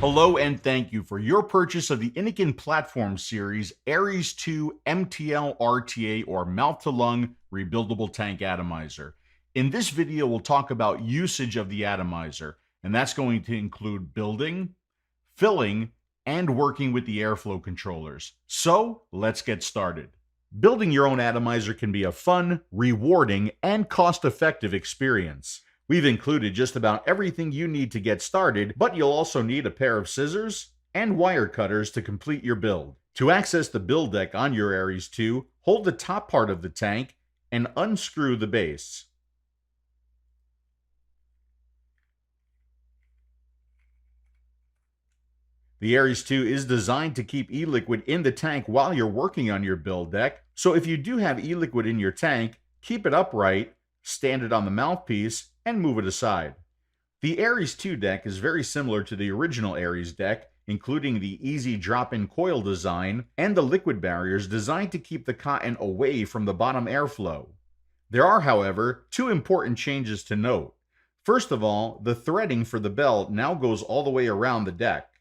Hello and thank you for your purchase of the Innokin platform series Aries 2 MTL RTA or mouth-to-lung rebuildable tank atomizer. In this video, we'll talk about usage of the atomizer, and that's going to include building, filling, and working with the airflow controllers. So let's get started. Building your own atomizer can be a fun, rewarding, and cost-effective experience. We've included just about everything you need to get started, but you'll also need a pair of scissors and wire cutters to complete your build. To access the build deck on your Aries 2, hold the top part of the tank and unscrew the base. The Aries 2 is designed to keep e-liquid in the tank while you're working on your build deck, so if you do have e-liquid in your tank, keep it upright, stand it on the mouthpiece, and move it aside. The Aries 2 deck is very similar to the original Aries deck, including the easy drop-in coil design and the liquid barriers designed to keep the cotton away from the bottom airflow. There are, however, two important changes to note. First of all, the threading for the belt now goes all the way around the deck.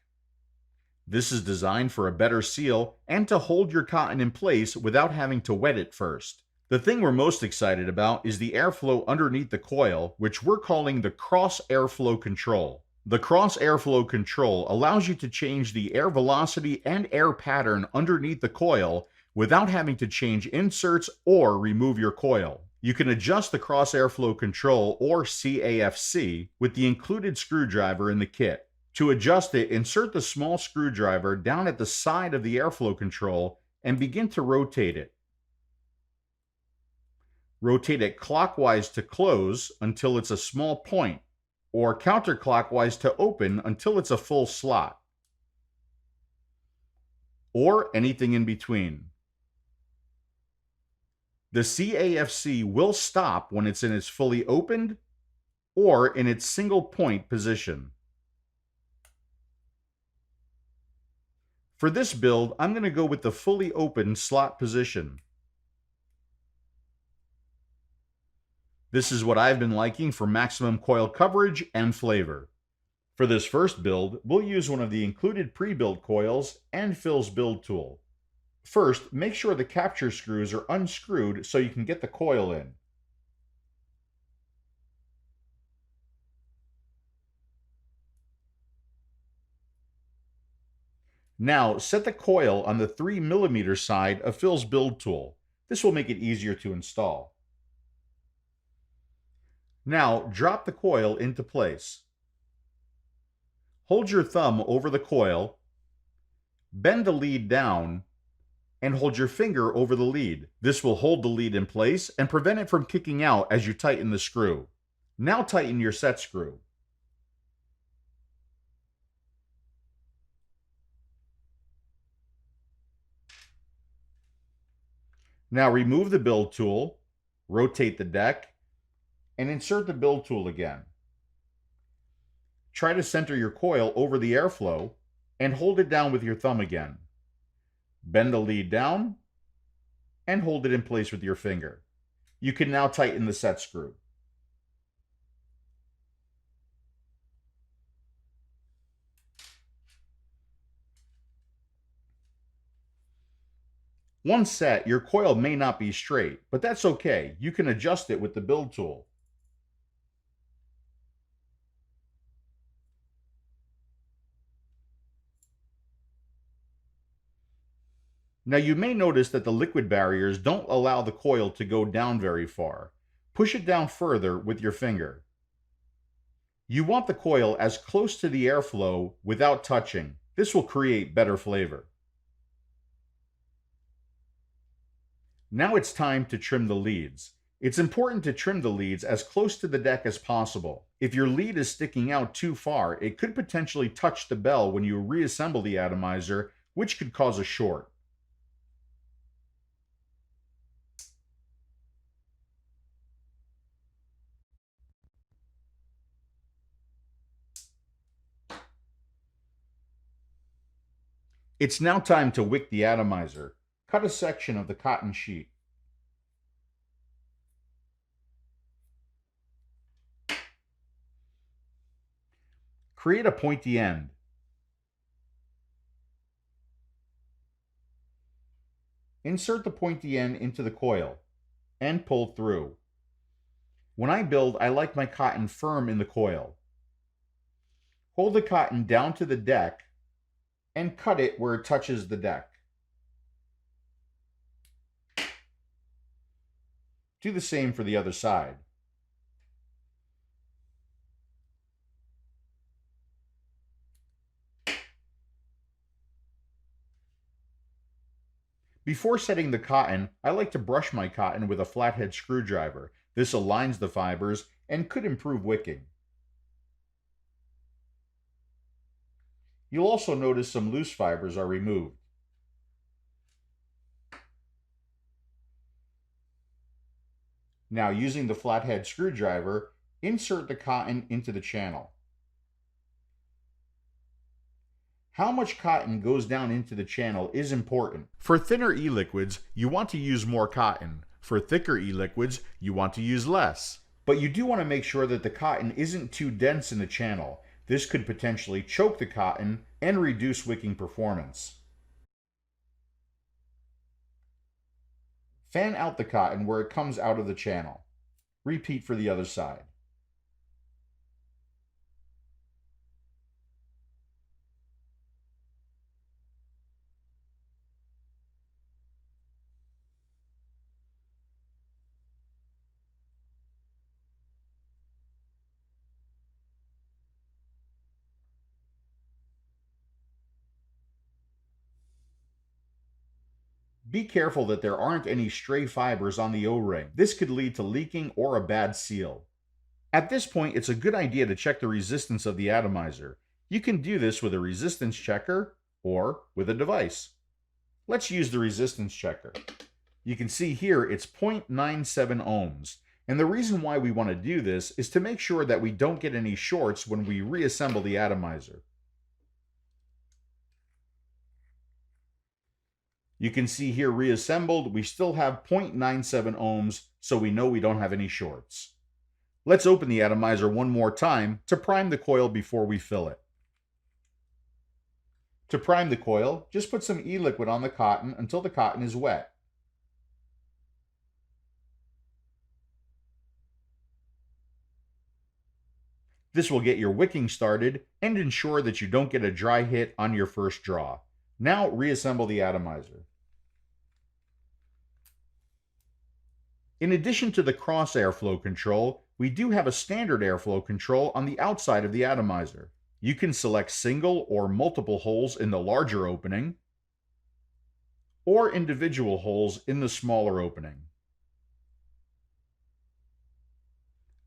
This is designed for a better seal and to hold your cotton in place without having to wet it first. The thing we're most excited about is the airflow underneath the coil, which we're calling the cross airflow control. The cross airflow control allows you to change the air velocity and air pattern underneath the coil without having to change inserts or remove your coil. You can adjust the cross airflow control, or CAFC, with the included screwdriver in the kit. To adjust it, insert the small screwdriver down at the side of the airflow control and begin to rotate it. Rotate it clockwise to close until it's a small point, or counterclockwise to open until it's a full slot, or anything in between. The CAFC will stop when it's in its fully opened or in its single point position. For this build, I'm going to go with the fully open slot position. This is what I've been liking for maximum coil coverage and flavor. For this first build, we'll use one of the included pre-built coils and Phil's build tool. First, make sure the capture screws are unscrewed so you can get the coil in. Now, set the coil on the 3mm side of Phil's build tool. This will make it easier to install. Now, drop the coil into place. Hold your thumb over the coil, bend the lead down, and hold your finger over the lead. This will hold the lead in place and prevent it from kicking out as you tighten the screw. Now tighten your set screw. Now remove the build tool, rotate the deck, and insert the build tool again. Try to center your coil over the airflow and hold it down with your thumb again. Bend the lead down and hold it in place with your finger. You can now tighten the set screw. Once set, your coil may not be straight, but that's okay. You can adjust it with the build tool. Now you may notice that the liquid barriers don't allow the coil to go down very far. Push it down further with your finger. You want the coil as close to the airflow without touching. This will create better flavor. Now it's time to trim the leads. It's important to trim the leads as close to the deck as possible. If your lead is sticking out too far, it could potentially touch the bell when you reassemble the atomizer, which could cause a short. It's now time to wick the atomizer. Cut a section of the cotton sheet. Create a pointy end. insert the pointy end into the coil and pull through. When I build, I like my cotton firm in the coil. Hold the cotton down to the deck and cut it where it touches the deck. Do the same for the other side. Before setting the cotton, I like to brush my cotton with a flathead screwdriver. This aligns the fibers and could improve wicking. You'll also notice some loose fibers are removed. Now, using the flathead screwdriver, insert the cotton into the channel. How much cotton goes down into the channel is important. For thinner e-liquids, you want to use more cotton. For thicker e-liquids, you want to use less. But you do want to make sure that the cotton isn't too dense in the channel. This could potentially choke the cotton and reduce wicking performance. Fan out the cotton where it comes out of the channel. Repeat for the other side. Be careful that there aren't any stray fibers on the O-ring. This could lead to leaking or a bad seal. At this point, it's a good idea to check the resistance of the atomizer. You can do this with a resistance checker or with a device. Let's use the resistance checker. You can see here it's 0.97 ohms. And the reason why we want to do this is to make sure that we don't get any shorts when we reassemble the atomizer. You can see here reassembled, we still have 0.97 ohms, so we know we don't have any shorts. Let's open the atomizer one more time to prime the coil before we fill it. To prime the coil, just put some e-liquid on the cotton until the cotton is wet. This will get your wicking started and ensure that you don't get a dry hit on your first draw. Now reassemble the atomizer. In addition to the cross airflow control, we do have a standard airflow control on the outside of the atomizer. You can select single or multiple holes in the larger opening, or individual holes in the smaller opening.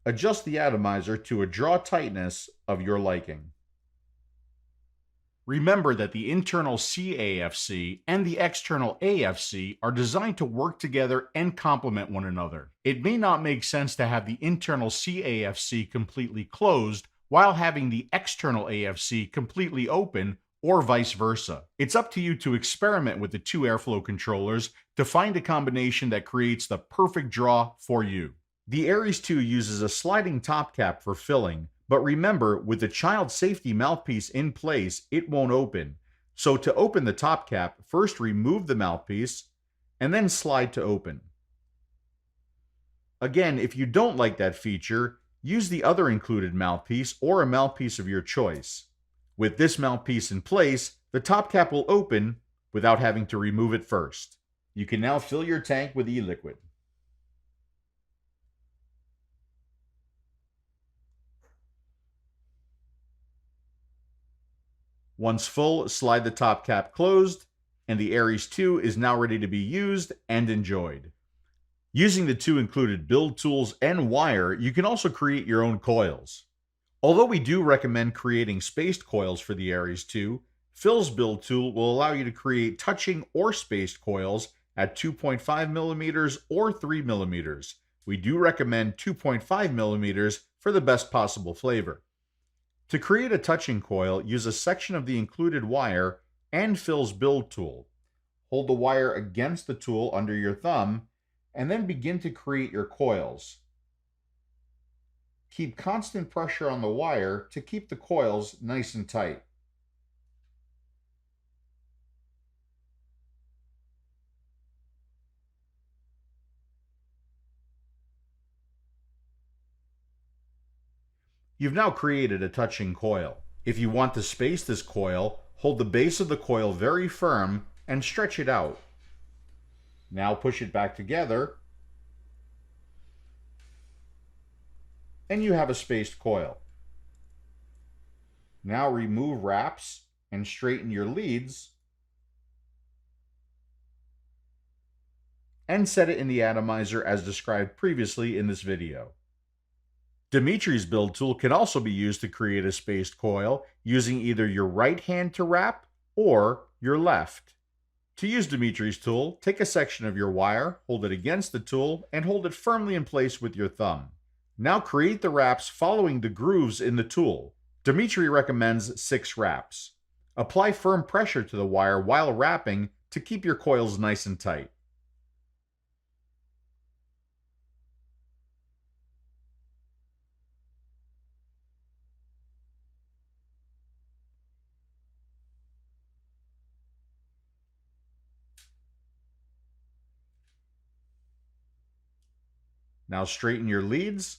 Adjust the atomizer to a draw tightness of your liking. Remember that the internal CAFC and the external AFC are designed to work together and complement one another. It may not make sense to have the internal CAFC completely closed while having the external AFC completely open, or vice versa. It's up to you to experiment with the two airflow controllers to find a combination that creates the perfect draw for you. The Aries 2 uses a sliding top cap for filling, but remember, with the child safety mouthpiece in place, it won't open. So to open the top cap, first remove the mouthpiece, and then slide to open. Again, if you don't like that feature, use the other included mouthpiece or a mouthpiece of your choice. With this mouthpiece in place, the top cap will open without having to remove it first. You can now fill your tank with e-liquid. Once full, slide the top cap closed, and the Aries 2 is now ready to be used and enjoyed. Using the two included build tools and wire, you can also create your own coils. Although we do recommend creating spaced coils for the Aries 2, Phil's build tool will allow you to create touching or spaced coils at 2.5 millimeters or 3 millimeters. We do recommend 2.5 millimeters for the best possible flavor. To create a touching coil, use a section of the included wire and Phil's build tool. Hold the wire against the tool under your thumb, and then begin to create your coils. Keep constant pressure on the wire to keep the coils nice and tight. You've now created a touching coil. If you want to space this coil, hold the base of the coil very firm and stretch it out. Now push it back together, and you have a spaced coil. Now remove wraps and straighten your leads, and set it in the atomizer as described previously in this video. Dimitri's build tool can also be used to create a spaced coil using either your right hand to wrap or your left. To use Dimitri's tool, take a section of your wire, hold it against the tool, and hold it firmly in place with your thumb. Now create the wraps following the grooves in the tool. Dimitri recommends 6 wraps. Apply firm pressure to the wire while wrapping to keep your coils nice and tight. Now straighten your leads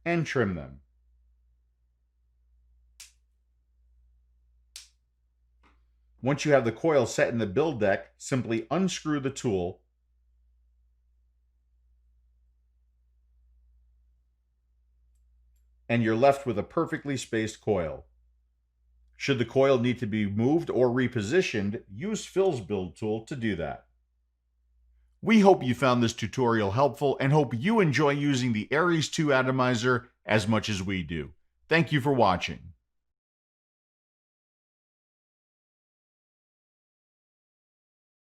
and trim them. Once you have the coil set in the build deck, simply unscrew the tool and you're left with a perfectly spaced coil. Should the coil need to be moved or repositioned, use Phil's build tool to do that. We hope you found this tutorial helpful and hope you enjoy using the Aries 2 atomizer as much as we do. Thank you for watching.